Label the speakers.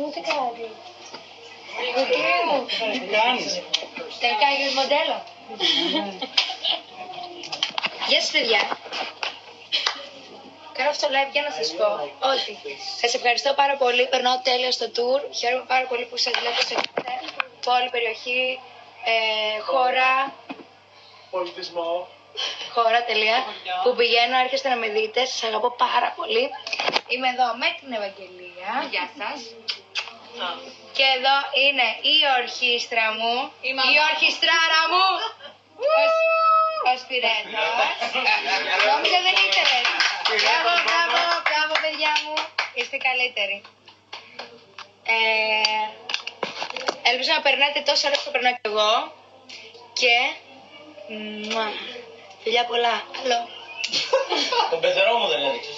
Speaker 1: ούτε κάτι.
Speaker 2: Τι κάνεις?
Speaker 1: Τελικά έγινες μοντέλο. Γεια σας παιδιά. Κάνω αυτό το live για να σας πω ότι σας ευχαριστώ πάρα πολύ. Περνάω τέλεια στο tour. Χαίρομαι πάρα πολύ που σας βλέπω σε κάθε πόλη, περιοχή, χώρα.
Speaker 3: Πολιτισμό.
Speaker 1: Χώρα, τελεία. Που πηγαίνω, έρχεστε να με δείτε. Σας αγαπώ πάρα πολύ. Είμαι εδώ με την Ευαγγελία.
Speaker 4: Γεια σας.
Speaker 1: Και εδώ είναι η ορχήστρα μου. Η ορχιστράρα μου. Ο Σπυρέτος. Νόμιζα δεν ήθελες. Μπράβο παιδιά μου. Είστε καλύτεροι. Ελπίζω να περνάτε τόσο ωραία που περνάω κι εγώ. Και φιλιά πολλά. Άλλο.
Speaker 2: Τον πεθερό μου δεν έδειξες.